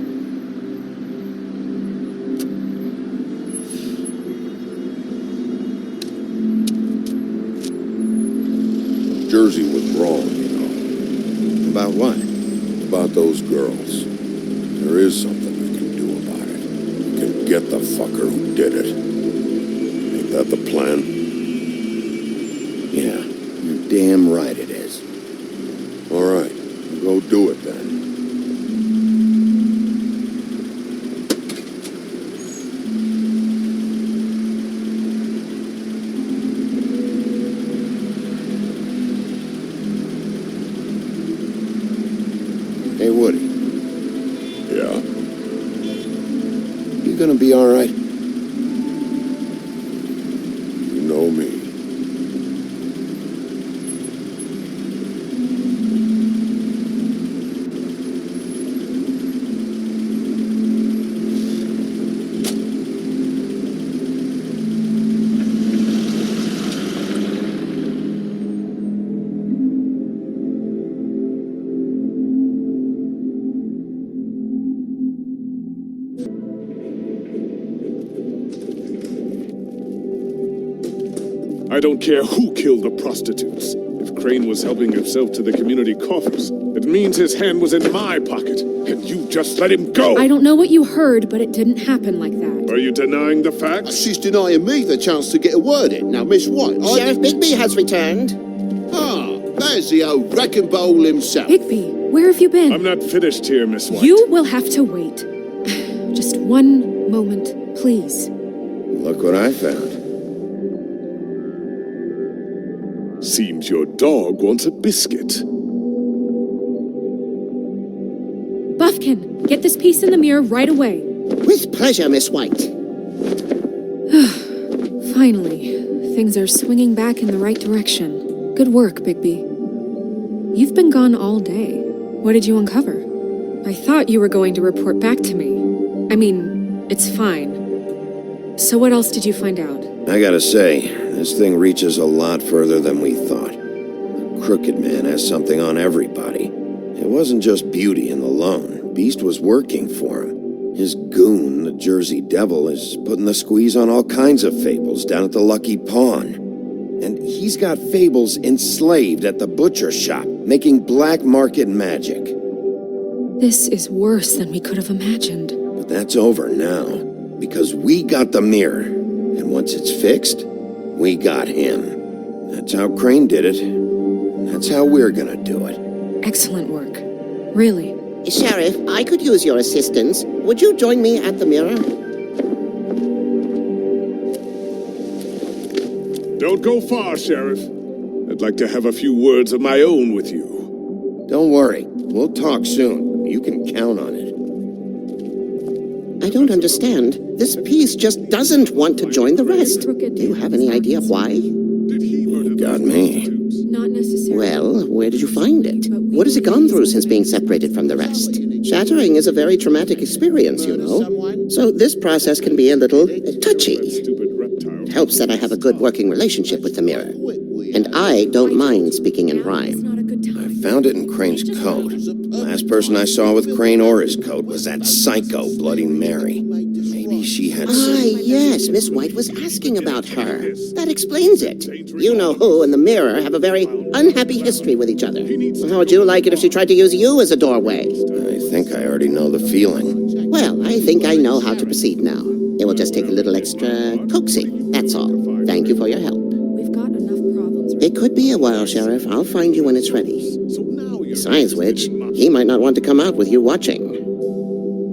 Jersey was wrong, you know. About what? About those girls. There is something we can do about it. We can get the fucker who did it. Ain't that the plan? Yeah, you're damn right it is. All right. Go do it then. Hey, Woody. Yeah? You gonna be all right? You know me. I don't care who killed the prostitutes. If Crane was helping himself to the community coffers, it means his hand was in my pocket, and you just let him go! I don't know what you heard, but it didn't happen like that. Are you denying the facts? She's denying me the chance to get a word in. Now, Miss White, Sheriff Bigby has returned. Ah, there's the old wrecking bowl himself. Bigby, where have you been? I'm not finished here, Miss White. You will have to wait. Just one moment, please. Look what I found. Seems your dog wants a biscuit. Buffkin, get this piece in the mirror right away. With pleasure, Miss White. Finally, things are swinging back in the right direction. Good work, Bigby. You've been gone all day. What did you uncover? I thought you were going to report back to me. I mean, it's fine. So what else did you find out? I gotta say, this thing reaches a lot further than we thought. The Crooked Man has something on everybody. It wasn't just Beauty and the Lone. Beast was working for him. His goon, the Jersey Devil, is putting the squeeze on all kinds of Fables down at the Lucky Pawn. And he's got Fables enslaved at the butcher shop, making black market magic. This is worse than we could have imagined. But that's over now, because we got the mirror. And once it's fixed, we got him. That's how Crane did it. And that's how we're gonna do it. Excellent work. Really. Sheriff, I could use your assistance. Would you join me at the mirror? Don't go far, Sheriff. I'd like to have a few words of my own with you. Don't worry. We'll talk soon. You can count on it. I don't understand. This piece just doesn't want to join the rest. Do you have any idea why? You got me. Not necessarily. Well, where did you find it? What has it gone through since being separated from the rest? Shattering is a very traumatic experience, you know. So this process can be a little touchy. It helps that I have a good working relationship with the mirror. And I don't mind speaking in rhyme. I found it in Crane's coat. Last person I saw with Crane or his coat was that psycho Bloody Mary. Maybe she had Yes, Miss White was asking about her. That explains it. You know who and the mirror have a very unhappy history with each other. How would you like it if she tried to use you as a doorway? I think I already know the feeling. Well, I think I know how to proceed now. It will just take a little extra coaxing, that's all. Thank you for your help. We've got enough problems. It could be a while, Sheriff. I'll find you when it's ready. Besides which, he might not want to come out with you watching.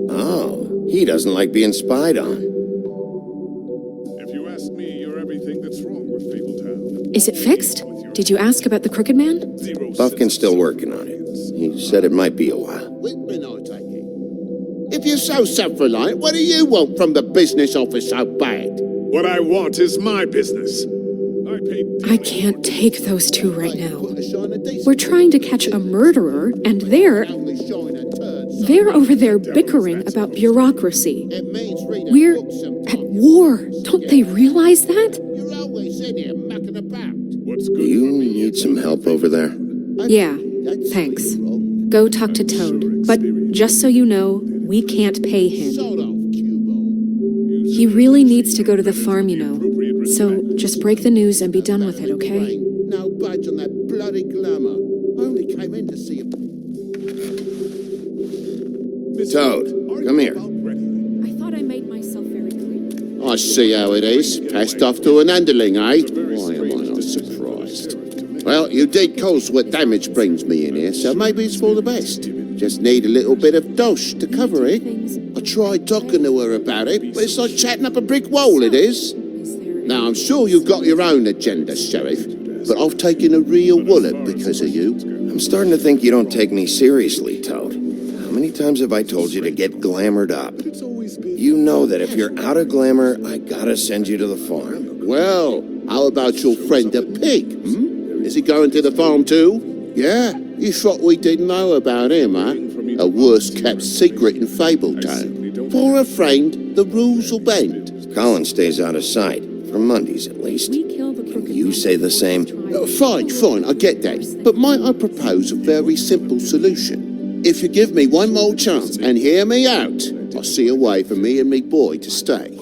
Oh, he doesn't like being spied on. If you ask me, you're everything that's wrong with Fabletown. Is it fixed? Did you ask about the Crooked Man? Buffkin's still working on it. He said it might be a while. If you're so self-reliant, what do you want from the business office so bad? What I want is my business. I can't take those two right now. We're trying to catch a murderer, and they're over there bickering about bureaucracy. We're at war. Don't they realize that? Do you need some help over there? Yeah, thanks. Go talk to Toad. But just so you know, we can't pay him. He really needs to go to the farm, you know. So just break the news and be done with it, okay? No budge on that bloody glamour. Only came in to see him. Toad, come here. I thought I made myself very clear. I see how it is. Passed off to an underling, eh? Why am I not surprised? Well, you did cause what damage brings me in here, so maybe it's for the best. Just need a little bit of dosh to cover it. I tried talking to her about it, but it's like chatting up a brick wall, it is. Now, I'm sure you've got your own agenda, Sheriff, but I've taken a real wallop because of you. I'm starting to think you don't take me seriously, Toad. How many times have I told you to get glamored up? You know that if you're out of glamour, I gotta send you to the farm. Well, how about your friend the pig, Is he going to the farm too? Yeah, you thought we didn't know about him, huh? A worst-kept secret in Fabletown. For a friend, the rules will bend. Colin stays out of sight. For Mondays, at least. You say the same. Fine, I get that. But might I propose a very simple solution? If you give me one more chance and hear me out, I'll see a way for me and me boy to stay.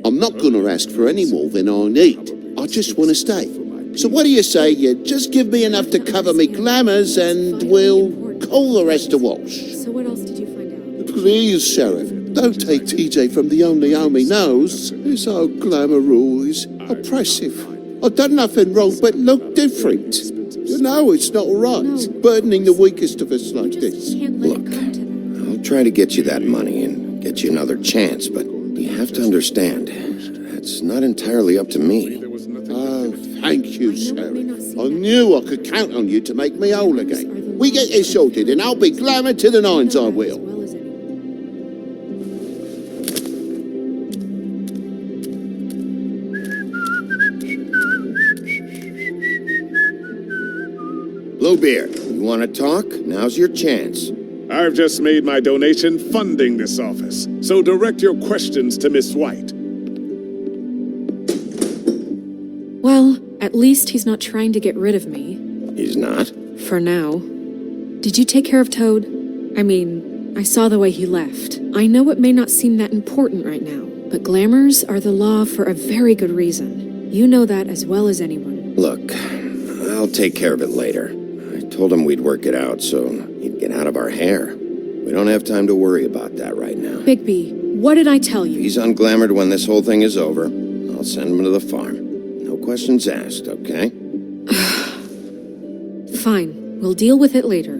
I'm not going to ask for any more than I need. I just want to stay. So what do you say you just give me enough to cover me glamours and we'll call the rest a wash? So what else did you find out? Please, Sheriff. Don't take TJ from the only home he knows. This old glamour rule is oppressive. I've done nothing wrong but look different. You know it's not right, burdening the weakest of us like this. Look, I'll try to get you that money and get you another chance, but you have to understand, that's not entirely up to me. Oh, Thank you, Sheriff. I knew I could count on you to make me whole again. We get this sorted, and I'll be glamour to the nines, I will. Bluebeard, you want to talk? Now's your chance. I've just made my donation funding this office, so direct your questions to Miss White. Well, at least he's not trying to get rid of me. He's not? For now. Did you take care of Toad? I mean, I saw the way he left. I know it may not seem that important right now, but glamours are the law for a very good reason. You know that as well as anyone. Look, I'll take care of it later. I told him we'd work it out, so he'd get out of our hair. We don't have time to worry about that right now. Bigby, what did I tell you? If he's unglamored when this whole thing is over, I'll send him to the farm. No questions asked, okay? Fine, we'll deal with it later.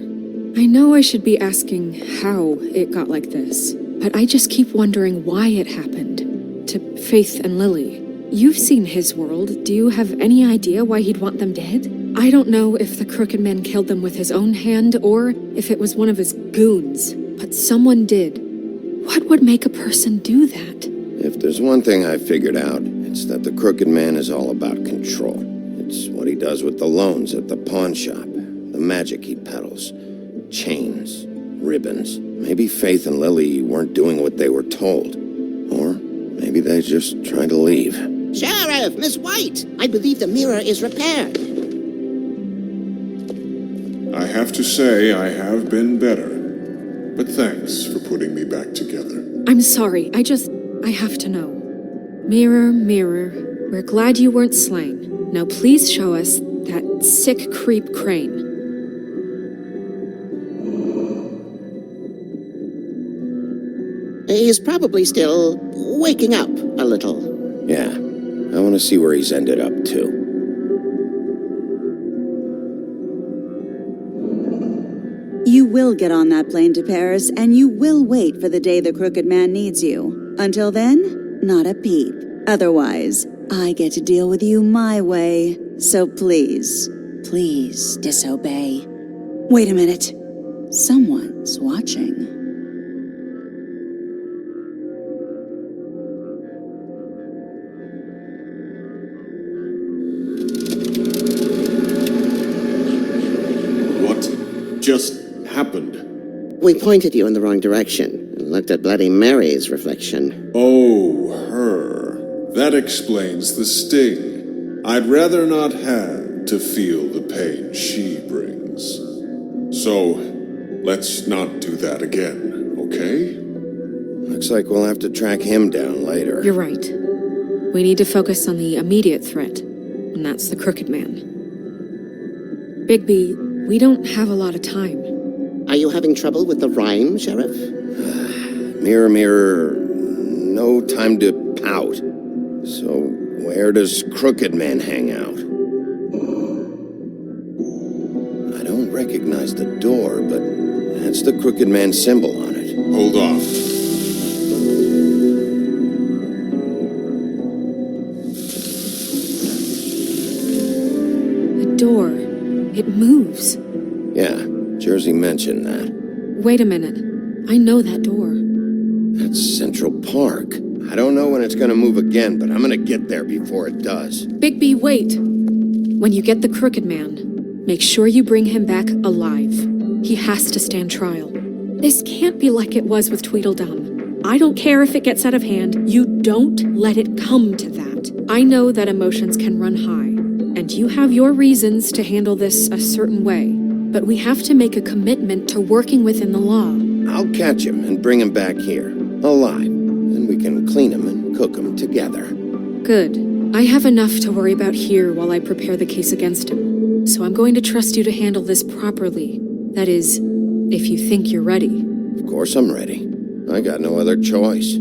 I know I should be asking how it got like this, but I just keep wondering why it happened. To Faith and Lily. You've seen his world. Do you have any idea why he'd want them dead? I don't know if the Crooked Man killed them with his own hand or if it was one of his goons, but someone did. What would make a person do that? If there's one thing I figured out, it's that the Crooked Man is all about control. It's what he does with the loans at the pawn shop, the magic he peddles, chains, ribbons. Maybe Faith and Lily weren't doing what they were told. Or maybe they're just trying to leave. Sheriff, Miss White, I believe the mirror is repaired. I have to say I have been better. But thanks for putting me back together. I'm sorry, I have to know. Mirror, mirror, we're glad you weren't slain. Now please show us that sick creep Crane. He's probably still waking up a little. Yeah, I want to see where he's ended up, too. You will get on that plane to Paris, and you will wait for the day the Crooked Man needs you. Until then, not a peep. Otherwise, I get to deal with you my way. So please, please disobey. Wait a minute. Someone's watching. Just happened? We pointed you in the wrong direction and looked at Bloody Mary's reflection. Oh, her. That explains the sting. I'd rather not have to feel the pain she brings. So, let's not do that again, okay? Looks like we'll have to track him down later. You're right. We need to focus on the immediate threat, and that's the Crooked Man. Bigby, we don't have a lot of time. Are you having trouble with the rhyme, Sheriff? Mirror, mirror, no time to pout. So, where does Crooked Man hang out? I don't recognize the door, but that's the Crooked Man symbol on it. Hold on. The door. It moves. Yeah, Jersey mentioned that. Wait a minute. I know that door. That's Central Park. I don't know when it's gonna move again, but I'm gonna get there before it does. Bigby, wait! When you get the Crooked Man, make sure you bring him back alive. He has to stand trial. This can't be like it was with Tweedledum. I don't care if it gets out of hand. You don't let it come to that. I know that emotions can run high, and you have your reasons to handle this a certain way. But we have to make a commitment to working within the law. I'll catch him and bring him back here, alive. Then we can clean him and cook him together. Good. I have enough to worry about here while I prepare the case against him. So I'm going to trust you to handle this properly. That is, if you think you're ready. Of course I'm ready. I got no other choice.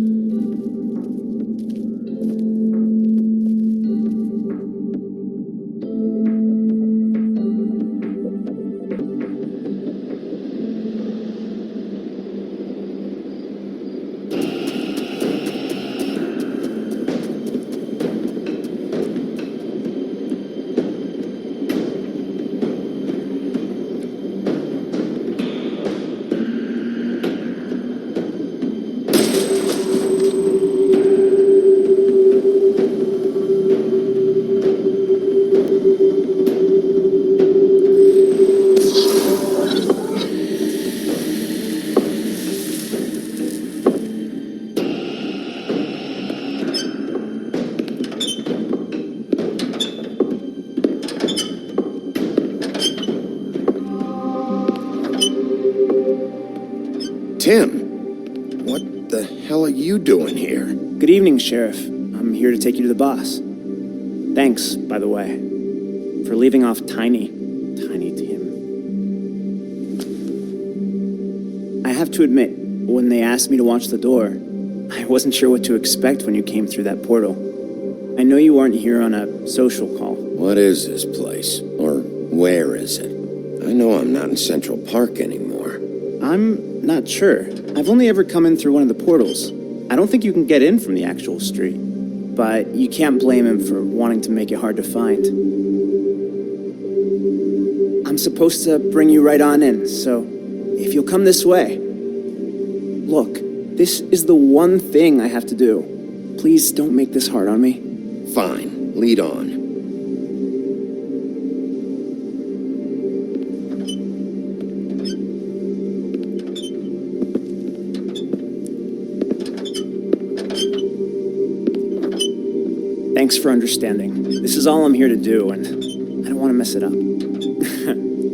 Tim, what the hell are you doing here? Good evening, Sheriff. I'm here to take you to the boss. Thanks, by the way, for leaving off Tiny Tim. I have to admit, when they asked me to watch the door, I wasn't sure what to expect when you came through that portal. I know you aren't here on a social call. What is this place? Or where is it? I know I'm not in Central Park anymore. I'm not sure. I've only ever come in through one of the portals. I don't think you can get in from the actual street. But you can't blame him for wanting to make it hard to find. I'm supposed to bring you right on in, so if you'll come this way. Look, this is the one thing I have to do. Please don't make this hard on me. Fine, lead on. Thanks for understanding. This is all I'm here to do, and I don't want to mess it up.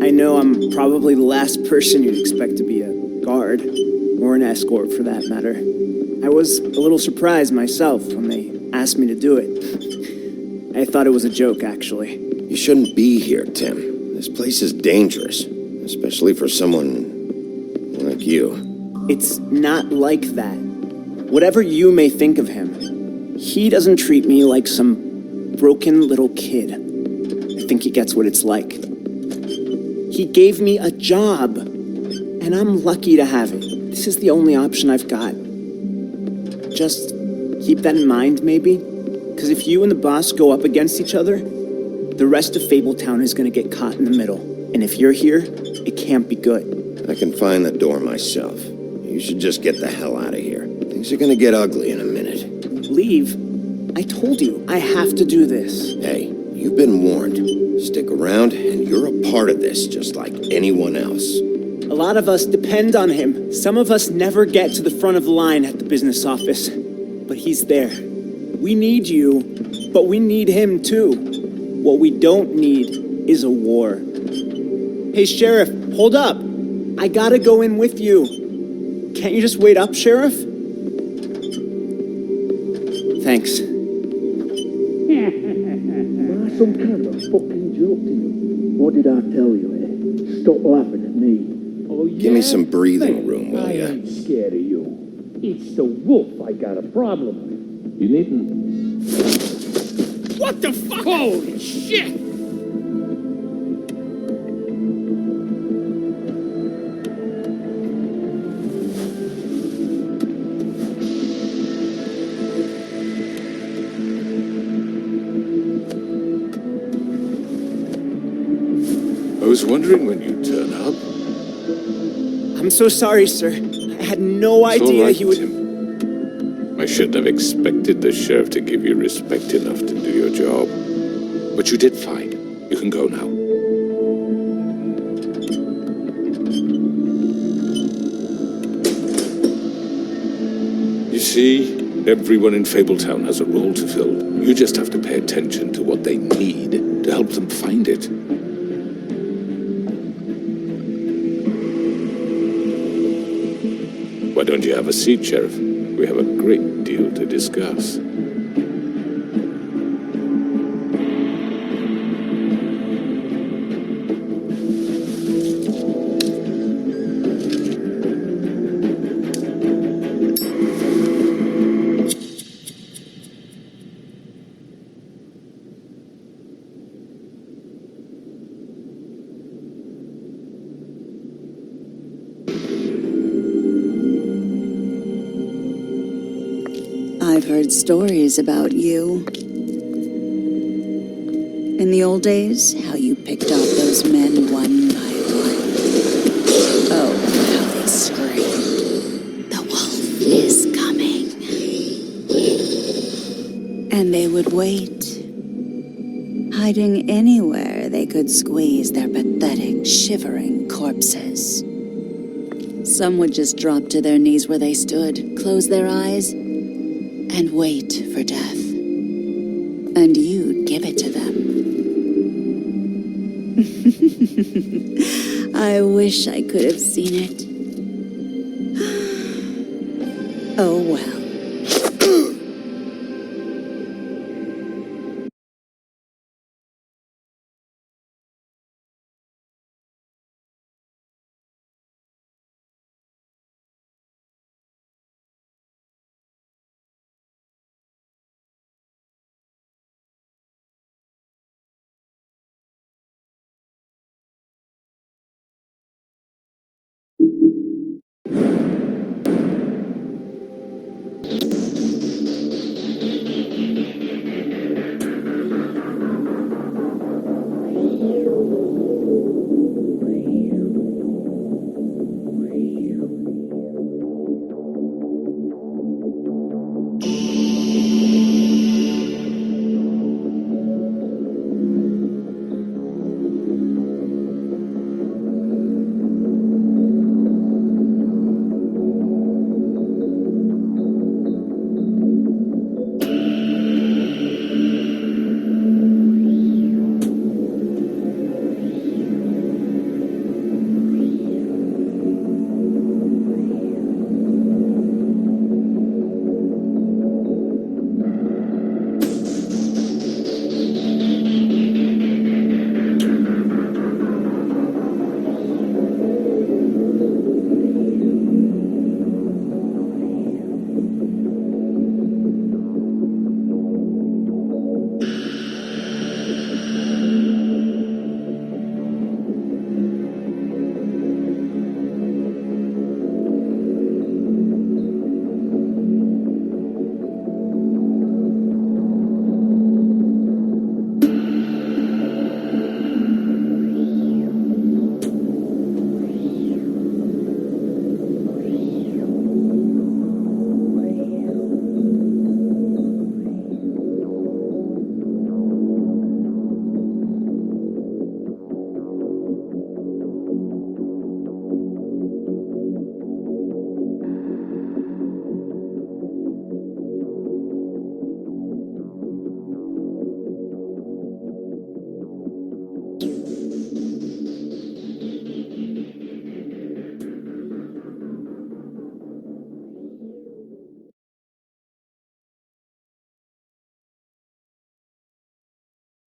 I know I'm probably the last person you'd expect to be a guard, or an escort for that matter. I was a little surprised myself when they asked me to do it. I thought it was a joke, actually. You shouldn't be here, Tim. This place is dangerous, especially for someone like you. It's not like that. Whatever you may think of him, he doesn't treat me like some broken little kid. I think he gets what it's like. He gave me a job, and I'm lucky to have it. This is the only option I've got. Just keep that in mind, maybe? Because if you and the boss go up against each other, the rest of Fabletown is going to get caught in the middle. And if you're here, it can't be good. I can find the door myself. You should just get the hell out of here. Things are going to get ugly in a minute. Leave? I told you, I have to do this. Hey, you've been warned. Stick around, and you're a part of this, just like anyone else. A lot of us depend on him. Some of us never get to the front of the line at the business office. But he's there. We need you, but we need him too. What we don't need is a war. Hey, Sheriff, hold up. I gotta go in with you. Can't you just wait up, Sheriff? Thanks. Some kind of fucking joke to you. What did I tell you, eh? Stop laughing at me. Oh, yeah? Give me some breathing room, will I ya? ain't scared of you. It's the wolf I got a problem with. You needn't. What the fuck? Holy shit! I was wondering when you'd turn up. I'm so sorry, sir. I had no It's all idea right, he would... Tim. I shouldn't have expected the sheriff to give you respect enough to do your job. But you did fine. You can go now. You see, everyone in Fabletown has a role to fill. You just have to pay attention to what they need to help them find it. Why don't you have a seat, Sheriff? We have a great deal to discuss. I've heard stories about you. In the old days, how you picked off those men one by one. Oh, how they screamed. The wolf is coming. And they would wait, hiding anywhere they could squeeze their pathetic, shivering corpses. Some would just drop to their knees where they stood, close their eyes, and wait for death. And you'd give it to them. I wish I could have seen it. Oh well.